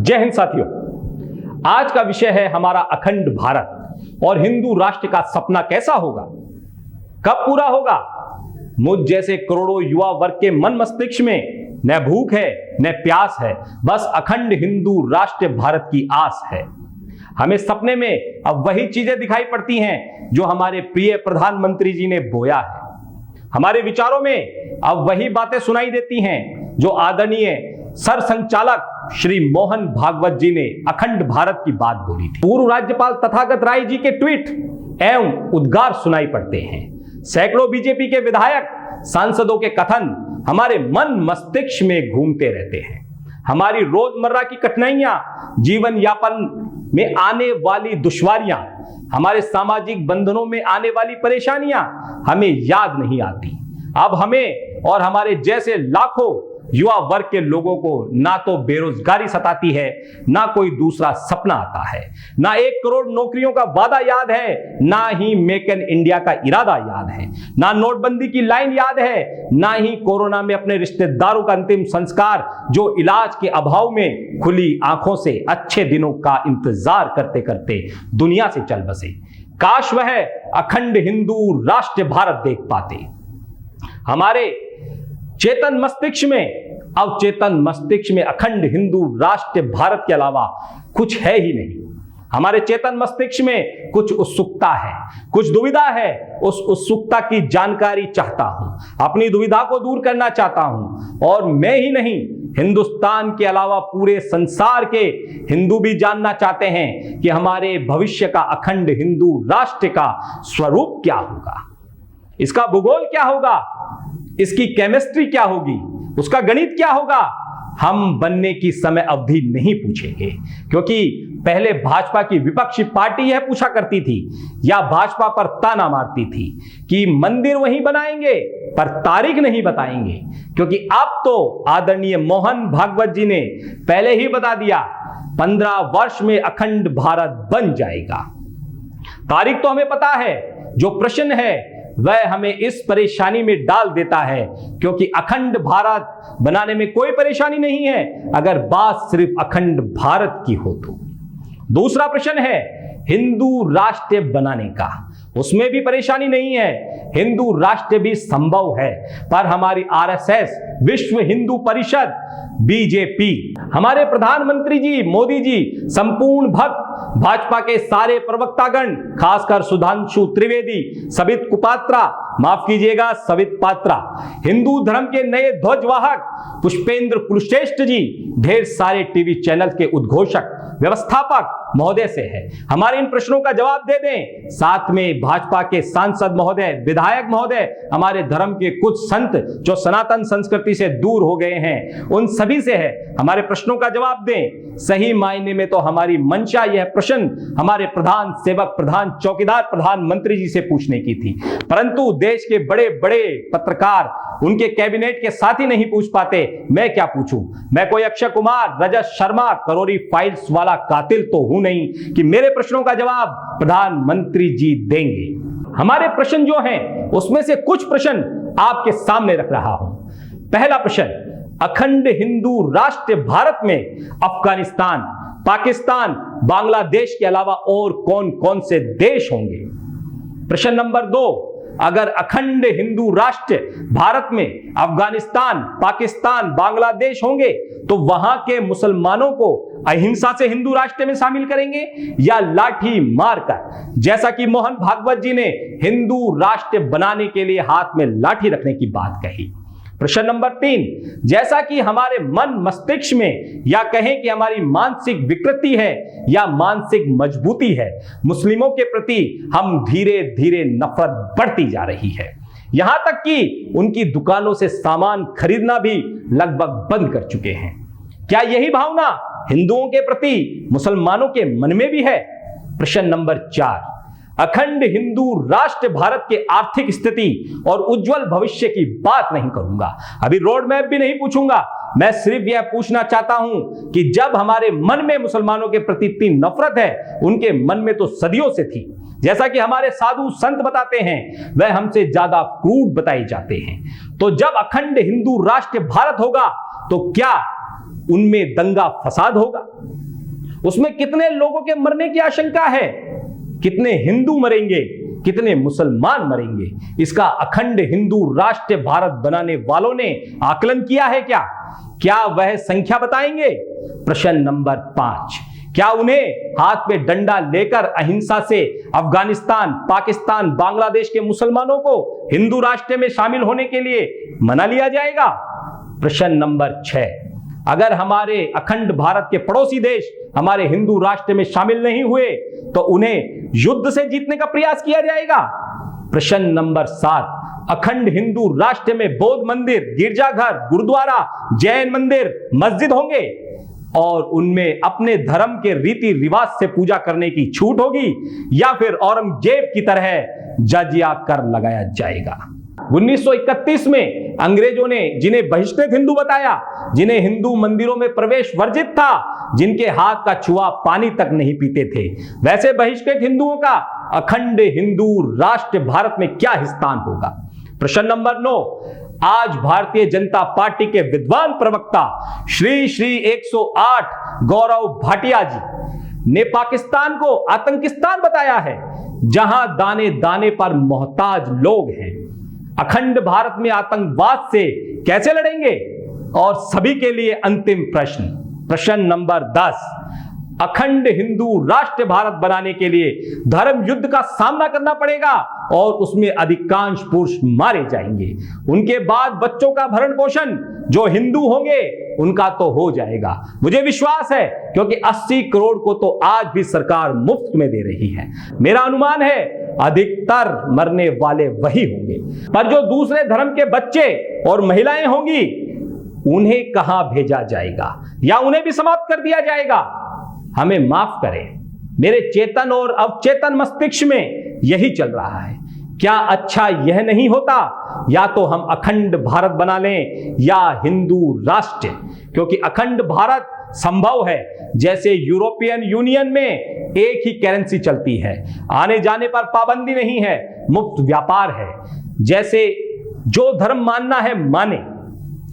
जय हिंद साथियों। आज का विषय है हमारा अखंड भारत और हिंदू राष्ट्र का सपना कैसा होगा, कब पूरा होगा। मुझ जैसे करोड़ों युवा वर्ग के मन मस्तिष्क में न भूख है न प्यास है, बस अखंड हिंदू राष्ट्र भारत की आस है। हमें सपने में अब वही चीजें दिखाई पड़ती हैं जो हमारे प्रिय प्रधानमंत्री जी ने बोया है। हमारे विचारों में अब वही बातें सुनाई देती हैं जो आदरणीय सर संचालक श्री मोहन भागवत जी ने अखंड भारत की बात बोली थी। पूर्व राज्यपाल तथागत राय जी के ट्वीट एवं उद्गार सुनाई पड़ते हैं। सैकड़ों बीजेपी के विधायक सांसदों के कथन हमारे मन मस्तिष्क में घूमते रहते हैं। हमारी रोजमर्रा की कठिनाइयां, जीवन यापन में आने वाली दुश्वारियां, हमारे सामाजिक बंधनों में आने वाली परेशानियां हमें याद नहीं आती। अब हमें और हमारे जैसे लाखों युवा वर्ग के लोगों को ना तो बेरोजगारी सताती है, ना कोई दूसरा सपना आता है, ना 1 करोड़ नौकरियों का वादा याद है, ना ही मेक इन इंडिया का इरादा याद है, ना नोटबंदी की लाइन याद है, ना ही कोरोना में अपने रिश्तेदारों का अंतिम संस्कार जो इलाज के अभाव में खुली आंखों से अच्छे दिनों का इंतजार करते करते दुनिया से चल बसे। काश वह अखंड हिंदू राष्ट्र भारत देख पाते। हमारे चेतन मस्तिष्क में, अवचेतन मस्तिष्क में अखंड हिंदू राष्ट्र भारत के अलावा कुछ है ही नहीं। हमारे चेतन मस्तिष्क में कुछ उत्सुकता है, कुछ दुविधा है। उस उत्सुकता की जानकारी चाहता हूं, अपनी दुविधा को दूर करना चाहता हूं। और मैं ही नहीं, हिंदुस्तान के अलावा पूरे संसार के हिंदू भी जानना चाहते हैं कि हमारे भविष्य का अखंड हिंदू राष्ट्र का स्वरूप क्या होगा, इसका भूगोल क्या होगा, इसकी केमिस्ट्री क्या होगी, उसका गणित क्या होगा। हम बनने की समय अवधि नहीं पूछेंगे, क्योंकि पहले भाजपा की विपक्षी पार्टी यह पूछा करती थी या भाजपा पर ताना मारती थी कि मंदिर वहीं बनाएंगे पर तारीख नहीं बताएंगे, क्योंकि अब तो आदरणीय मोहन भागवत जी ने पहले ही बता दिया 15 वर्ष में अखंड भारत बन जाएगा। तारीख तो हमें पता है, जो प्रश्न है वह हमें इस परेशानी में डाल देता है, क्योंकि अखंड भारत बनाने में कोई परेशानी नहीं है अगर बात सिर्फ अखंड भारत की हो तो। दूसरा प्रश्न है हिंदू राष्ट्र बनाने का, उसमें भी परेशानी नहीं है, हिंदू राष्ट्र भी संभव है। पर हमारी आरएसएस, विश्व हिंदू परिषद, बीजेपी, हमारे प्रधानमंत्री जी मोदी जी, संपूर्ण भक्त भाजपा के सारे प्रवक्तागण, खासकर सुधांशु त्रिवेदी, सवित कुपात्रा, माफ कीजिएगा सवित पात्रा, हिंदू धर्म के नए ध्वजवाहक पुष्पेंद्र कुलश्रेष्ठ जी, ढेर सारे टीवी चैनल के उद्घोषक, व्यवस्थापक महोदय से है, हमारे इन प्रश्नों का जवाब दे दें। साथ में भाजपा के सांसद महोदय, विधायक महोदय, हमारे धर्म के कुछ संत जो सनातन संस्कृति से दूर हो गए हैं, उन सभी से है, हमारे प्रश्नों का जवाब दें। सही मायने में तो हमारी मंशा यह प्रश्न हमारे प्रधान सेवक, प्रधान चौकीदार प्रधानमंत्री जी से पूछने की थी, परंतु देश के बड़े बड़े पत्रकार, उनके कैबिनेट के साथी नहीं पूछ पाते। मैं क्या पूछूं? मैं कोई अक्षय कुमार, रजत शर्मा, करोड़ी फाइल्स वाला कातिल तो हूं नहीं कि मेरे प्रश्नों का जवाब प्रधानमंत्री जी देंगे। हमारे प्रश्न जो हैं उसमें से कुछ प्रश्न आपके सामने रख रहा हूं। पहला प्रश्न, अखंड हिंदू राष्ट्र भारत में अफगानिस्तान, पाकिस्तान, बांग्लादेश के अलावा और कौन कौन से देश होंगे? प्रश्न नंबर 2, अगर अखंड हिंदू राष्ट्र भारत में अफगानिस्तान, पाकिस्तान, बांग्लादेश होंगे तो वहां के मुसलमानों को अहिंसा से हिंदू राष्ट्र में शामिल करेंगे या लाठी मारकर, जैसा कि मोहन भागवत जी ने हिंदू राष्ट्र बनाने के लिए हाथ में लाठी रखने की बात कही। प्रश्न नंबर 3, जैसा कि हमारे मन मस्तिष्क में या कहें कि हमारी मानसिक विकृति है या मानसिक मजबूती है, मुस्लिमों के प्रति हम धीरे धीरे नफरत बढ़ती जा रही है, यहां तक कि उनकी दुकानों से सामान खरीदना भी लगभग बंद कर चुके हैं। क्या यही भावना हिंदुओं के प्रति मुसलमानों के मन में भी है? प्रश्न नंबर 4, अखंड हिंदू राष्ट्र भारत के आर्थिक स्थिति और उज्जवल भविष्य की बात नहीं करूंगा, अभी रोड मैप भी नहीं पूछूंगा। मैं सिर्फ यह पूछना चाहता हूं कि जब हमारे मन में मुसलमानों के प्रति इतनी नफरत है, उनके मन में तो सदियों से थी। जैसा कि हमारे साधु संत बताते हैं, वह हमसे ज्यादा क्रूर बताए जाते हैं। तो जब अखंड हिंदू राष्ट्र भारत होगा तो क्या उनमें दंगा फसाद होगा? उसमें कितने लोगों के मरने की आशंका है? कितने हिंदू मरेंगे, कितने मुसलमान मरेंगे? इसका अखंड हिंदू राष्ट्र भारत बनाने वालों ने आकलन किया है क्या? क्या वह संख्या बताएंगे? प्रश्न नंबर 5, क्या उन्हें हाथ में डंडा लेकर अहिंसा से अफगानिस्तान, पाकिस्तान, बांग्लादेश के मुसलमानों को हिंदू राष्ट्र में शामिल होने के लिए मना लिया जाएगा? प्रश्न नंबर 6, अगर हमारे अखंड भारत के पड़ोसी देश हमारे हिंदू राष्ट्र में शामिल नहीं हुए तो उन्हें युद्ध से जीतने का प्रयास किया जाएगा? प्रश्न नंबर 7, अखंड हिंदू राष्ट्र में बौद्ध मंदिर, गिरजाघर, गुरुद्वारा, जैन मंदिर, मस्जिद होंगे और उनमें अपने धर्म के रीति रिवाज से पूजा करने की छूट होगी या फिर औरंगजेब की तरह जजिया कर लगाया जाएगा? 1931 में अंग्रेजों ने जिन्हें बहिष्कृत हिंदू बताया, जिन्हें हिंदू मंदिरों में प्रवेश वर्जित था, जिनके हाथ का छुआ पानी तक नहीं पीते थे, वैसे बहिष्कृत हिंदुओं का अखंड हिंदू राष्ट्र भारत में क्या स्थान होगा? प्रश्न नंबर 9, आज भारतीय जनता पार्टी के विद्वान प्रवक्ता श्री 108 गौरव भाटिया जी ने पाकिस्तान को आतंकिस्तान बताया है, जहां दाने दाने पर मोहताज लोग हैं। अखंड भारत में आतंकवाद से कैसे लड़ेंगे? और सभी के लिए अंतिम प्रश्न, प्रश्न नंबर 10, अखंड हिंदू राष्ट्र भारत बनाने के लिए धर्म युद्ध का सामना करना पड़ेगा और उसमें अधिकांश पुरुष मारे जाएंगे। उनके बाद बच्चों का भरण पोषण जो हिंदू होंगे उनका तो हो जाएगा, मुझे विश्वास है, क्योंकि 80 करोड़ को तो आज भी सरकार मुफ्त में दे रही है। मेरा अनुमान है अधिकतर मरने वाले वही होंगे, पर जो दूसरे धर्म के बच्चे और महिलाएं होंगी उन्हें कहां भेजा जाएगा या उन्हें भी समाप्त कर दिया जाएगा? हमें माफ करें, मेरे चेतन और अवचेतन मस्तिष्क में यही चल रहा है। क्या अच्छा यह नहीं होता या तो हम अखंड भारत बना लें या हिंदू राष्ट्र? क्योंकि अखंड भारत संभव है, जैसे यूरोपियन यूनियन में एक ही करेंसी चलती है, आने जाने पर पाबंदी नहीं है, मुफ्त व्यापार है, जैसे जो धर्म मानना है माने।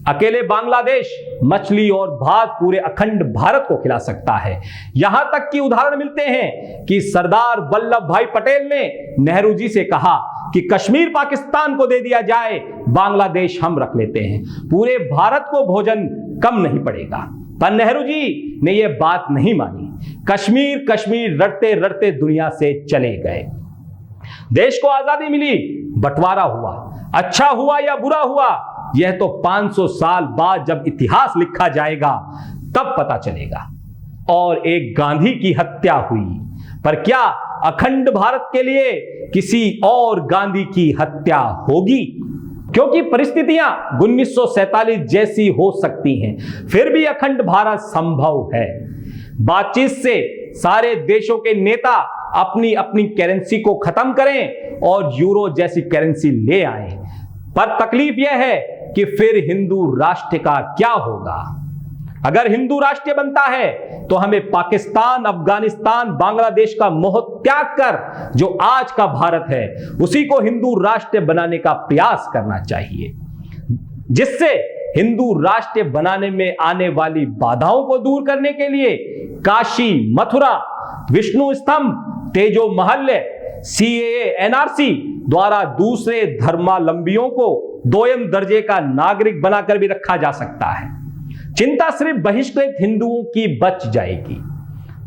अकेले बांग्लादेश मछली और भात पूरे अखंड भारत को खिला सकता है। यहां तक कि उदाहरण मिलते हैं कि सरदार वल्लभ भाई पटेल ने नेहरू जी से कहा कि कश्मीर पाकिस्तान को दे दिया जाए, बांग्लादेश हम रख लेते हैं, पूरे भारत को भोजन कम नहीं पड़ेगा। पर नेहरू जी ने यह बात नहीं मानी, कश्मीर कश्मीर रटते रटते दुनिया से चले गए। देश को आजादी मिली, बंटवारा हुआ, अच्छा हुआ या बुरा हुआ यह तो 500 साल बाद जब इतिहास लिखा जाएगा तब पता चलेगा। और एक गांधी की हत्या हुई, पर क्या अखंड भारत के लिए किसी और गांधी की हत्या होगी? क्योंकि परिस्थितियां 1947 जैसी हो सकती हैं, फिर भी अखंड भारत संभव है। बातचीत से सारे देशों के नेता अपनी अपनी करेंसी को खत्म करें और यूरो जैसी करेंसी ले आए। पर तकलीफ यह है कि फिर हिंदू राष्ट्र का क्या होगा? अगर हिंदू राष्ट्र बनता है तो हमें पाकिस्तान, अफगानिस्तान, बांग्लादेश का मोह त्याग कर जो आज का भारत है उसी को हिंदू राष्ट्र बनाने का प्रयास करना चाहिए, जिससे हिंदू राष्ट्र बनाने में आने वाली बाधाओं को दूर करने के लिए काशी, मथुरा, विष्णु स्तंभ, तेजो महल, सीएए, एनआरसी द्वारा दूसरे धर्मावलंबियों को दोयम दर्जे का नागरिक बनाकर भी रखा जा सकता है। चिंता सिर्फ बहिष्कृत हिंदुओं की बच जाएगी।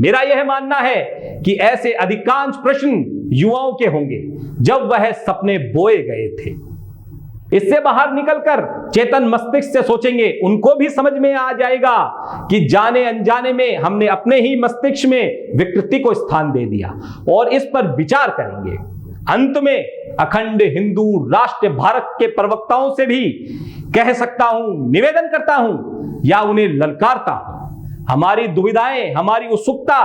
मेरा यह मानना है कि ऐसे अधिकांश प्रश्न युवाओं के होंगे जब वह सपने बोए गए थे। इससे बाहर निकलकर चेतन मस्तिष्क से सोचेंगे, उनको भी समझ में आ जाएगा कि जाने अनजाने में हमने अपने ही मस्तिष्क में विकृति को स्थान दे दिया और इस पर विचार करेंगे। अंत में अखंड हिंदू राष्ट्र भारत के प्रवक्ताओं से भी कह सकता हूं, निवेदन करता हूं या उन्हें ललकारता हूं, हमारी दुविधाएं, हमारी उत्सुकता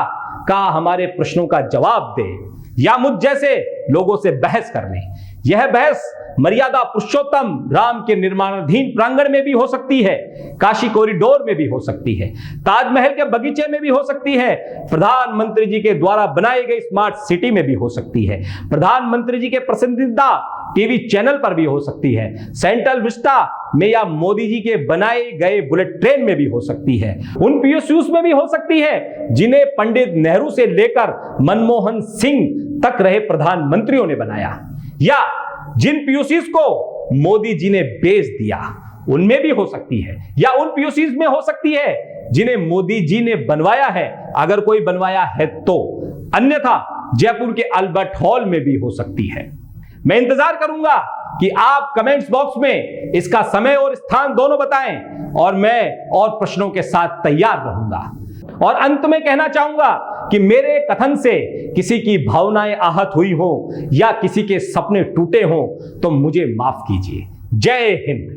का हमारे प्रश्नों का जवाब दे या मुझ जैसे लोगों से बहस कर लें यह बहस मर्यादा पुरुषोत्तम राम के निर्माणाधीन प्रांगण में भी हो सकती है, काशी कॉरिडोर में भी हो सकती है, ताजमहल के बगीचे में भी हो सकती है, प्रधानमंत्री जी के द्वारा बनाई गई स्मार्ट सिटी में भी हो सकती है, प्रधानमंत्री जी के पसंदीदा टीवी चैनल पर भी हो सकती है, सेंट्रल विस्टा में या मोदी जी के बनाए गए बुलेट ट्रेन में भी हो सकती है, उन पीएसयूज में भी हो सकती है जिन्हें पंडित नेहरू से लेकर मनमोहन सिंह तक रहे प्रधानमंत्रियों ने बनाया, या जिन पीयूसीज को मोदी जी ने बेच दिया उनमें भी हो सकती है, या उन पीयूसीज में हो सकती है जिन्हें मोदी जी ने बनवाया है, अगर कोई बनवाया है तो, अन्यथा जयपुर के अल्बर्ट हॉल में भी हो सकती है। मैं इंतजार करूंगा कि आप कमेंट्स बॉक्स में इसका समय और स्थान दोनों बताएं और मैं और प्रश्नों के साथ तैयार रहूंगा। और अंत में कहना चाहूंगा कि मेरे कथन से किसी की भावनाएं आहत हुई हो या किसी के सपने टूटे हो तो मुझे माफ कीजिए। जय हिंद।